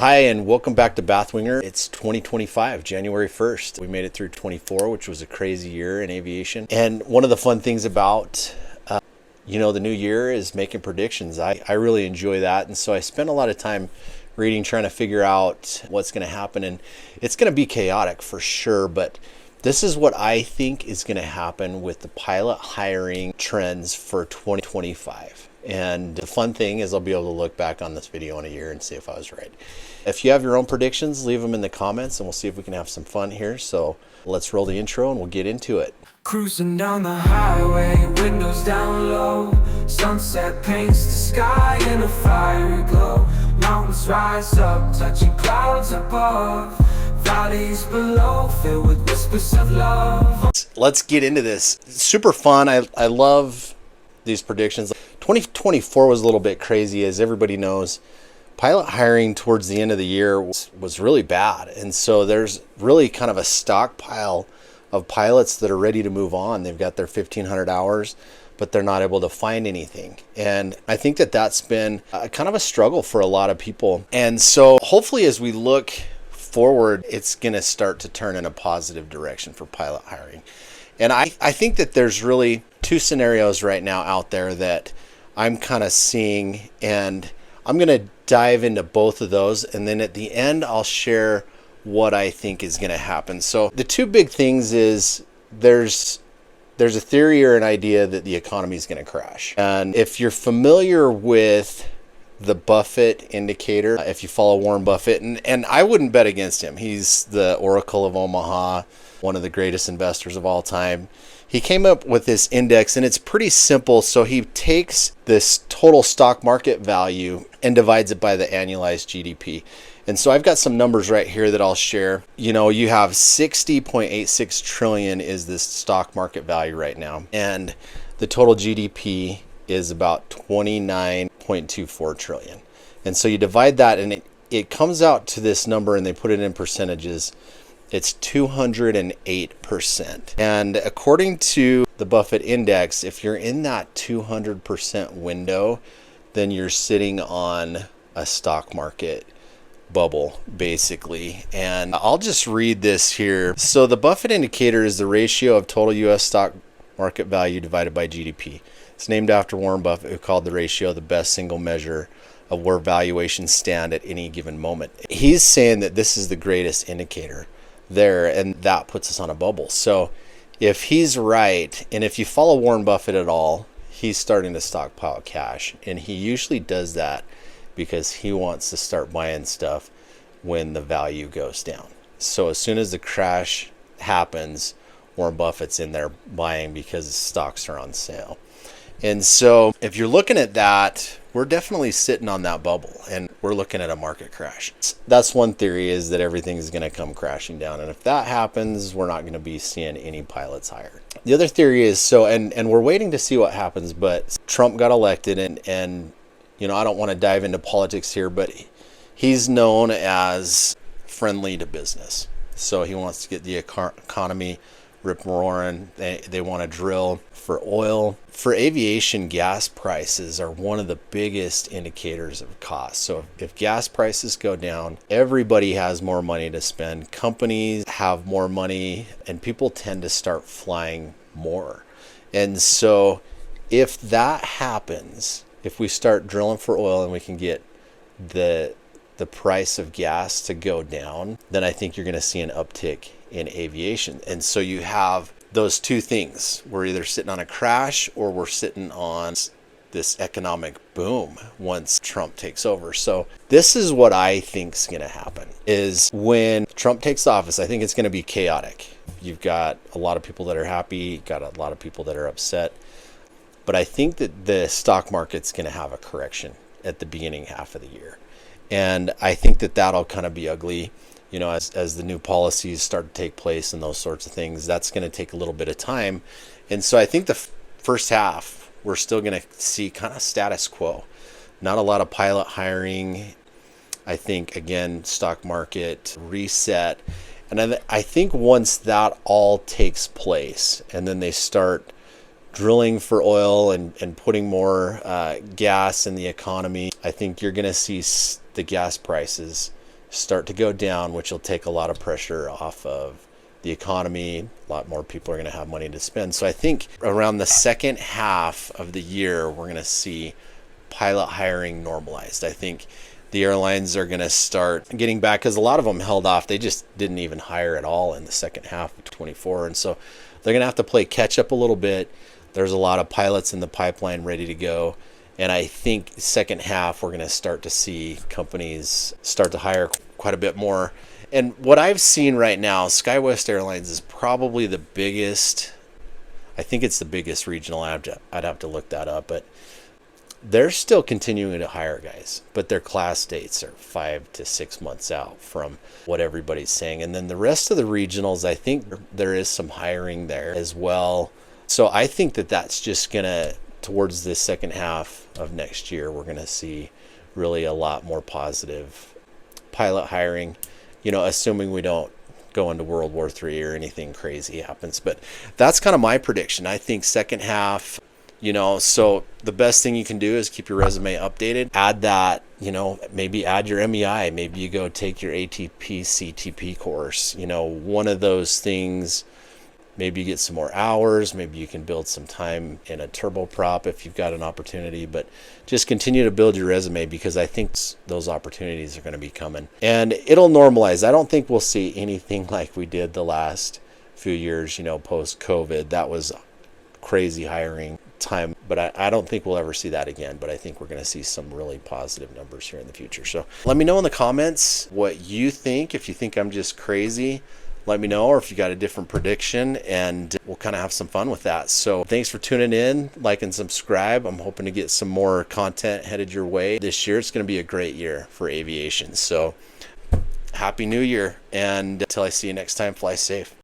Hi, and welcome back to Bathwinger. It's 2025, January 1st. We made it through 24, which was a crazy year in aviation. And one of the fun things about, the new year is making predictions. I really enjoy that. And so I spent a lot of time reading, trying to figure out what's going to happen. And it's going to be chaotic for sure, but this is what I think is going to happen with the pilot hiring trends for 2025. And the fun thing is I'll be able to look back on this video in a year and see if I was right. If you have your own predictions, leave them in the comments and we'll see if we can have some fun here. So let's roll the intro and we'll get into it. Cruising down the highway, windows down low. Sunset paints the sky in a fiery glow. Mountains rise up, touching clouds above. Valleys below, filled with whispers of love. Let's get into this. Super fun. I love these predictions. 2024 was a little bit crazy, as everybody knows. Pilot hiring towards the end of the year was really bad. And so there's really kind of a stockpile of pilots that are ready to move on. They've got their 1,500 hours, but they're not able to find anything. And I think that that's been kind of a struggle for a lot of people. And so hopefully as we look forward, it's going to start to turn in a positive direction for pilot hiring. And I think that there's really two scenarios right now out there that I'm kind of seeing, and I'm going to dive into both of those. And then at the end, I'll share what I think is going to happen. So the two big things is there's a theory or an idea that the economy is going to crash. And if you're familiar with the Buffett indicator, if you follow Warren Buffett, and I wouldn't bet against him. He's the Oracle of Omaha, one of the greatest investors of all time. He came up with this index, and it's pretty simple. So he takes this total stock market value and divides it by the annualized GDP. And so I've got some numbers right here that I'll share. You have 60.86 trillion is this stock market value right now. And the total GDP is about 29.24 trillion. And so you divide that and it comes out to this number, and they put it in percentages. It's 208%. And according to the Buffett index, if you're in that 200% window, then you're sitting on a stock market bubble, basically. And I'll just read this here. So the Buffett indicator is the ratio of total U.S. stock market value divided by GDP. It's named after Warren Buffett, who called the ratio the best single measure of where valuations stand at any given moment. He's saying that this is the greatest indicator there, and that puts us on a bubble. So if he's right, and if you follow Warren Buffett at all, he's starting to stockpile cash, and he usually does that because he wants to start buying stuff when the value goes down. So as soon as the crash happens, Warren Buffett's in there buying because the stocks are on sale. And so if you're looking at that, we're definitely sitting on that bubble, and we're looking at a market crash. That's one theory, is that everything is going to come crashing down. And if that happens, we're not going to be seeing any pilots hired. The other theory is, and we're waiting to see what happens, but Trump got elected, and I don't want to dive into politics here, but he's known as friendly to business. So he wants to get the economy rip-roaring. They want to drill for oil. For aviation, gas prices are one of the biggest indicators of cost. So if gas prices go down, everybody has more money to spend. Companies have more money, and people tend to start flying more. And so if that happens, if we start drilling for oil and we can get the price of gas to go down, then I think you're going to see an uptick in aviation. And so you have those two things. We're either sitting on a crash or we're sitting on this economic boom once Trump takes over. So this is what I think is going to happen, is when Trump takes office, I think it's going to be chaotic. You've got a lot of people that are happy, got a lot of people that are upset. But I think that the stock market's going to have a correction at the beginning half of the year. And I think that that'll kind of be ugly. As the new policies start to take place and those sorts of things, that's going to take a little bit of time. And so I think the first half, we're still going to see kind of status quo. Not a lot of pilot hiring. I think, again, stock market reset. And I think once that all takes place, and then they start drilling for oil and putting more gas in the economy, I think you're going to see the gas prices start to go down, which will take a lot of pressure off of the economy. A lot more people are going to have money to spend. So I think around the second half of the year, we're going to see pilot hiring normalized. I think the airlines are going to start getting back, because a lot of them held off. They just didn't even hire at all in the second half of 24. And so they're going to have to play catch up a little bit. There's a lot of pilots in the pipeline ready to go. And I think second half, we're going to start to see companies start to hire quite a bit more. And what I've seen right now, SkyWest Airlines is probably the biggest. I think it's the biggest regional. I'd have to look that up, but they're still continuing to hire guys, but their class dates are 5 to 6 months out from what everybody's saying. And then the rest of the regionals, I think there is some hiring there as well. So I think that that's just going to, towards the second half of next year, we're going to see really a lot more positive pilot hiring, assuming we don't go into World War III or anything crazy happens. But that's kind of my prediction. I think second half, so the best thing you can do is keep your resume updated. Add that, maybe add your MEI. Maybe you go take your ATP CTP course. One of those things. Maybe you get some more hours. Maybe you can build some time in a turboprop if you've got an opportunity. But just continue to build your resume, because I think those opportunities are going to be coming. And it'll normalize. I don't think we'll see anything like we did the last few years, post-COVID. That was crazy hiring time. But I don't think we'll ever see that again. But I think we're going to see some really positive numbers here in the future. So let me know in the comments what you think. If you think I'm just crazy, let me know, or if you got a different prediction, and we'll kind of have some fun with that. So thanks for tuning in, like and subscribe. I'm hoping to get some more content headed your way this year. It's going to be a great year for aviation. So happy new year. And until I see you next time, fly safe.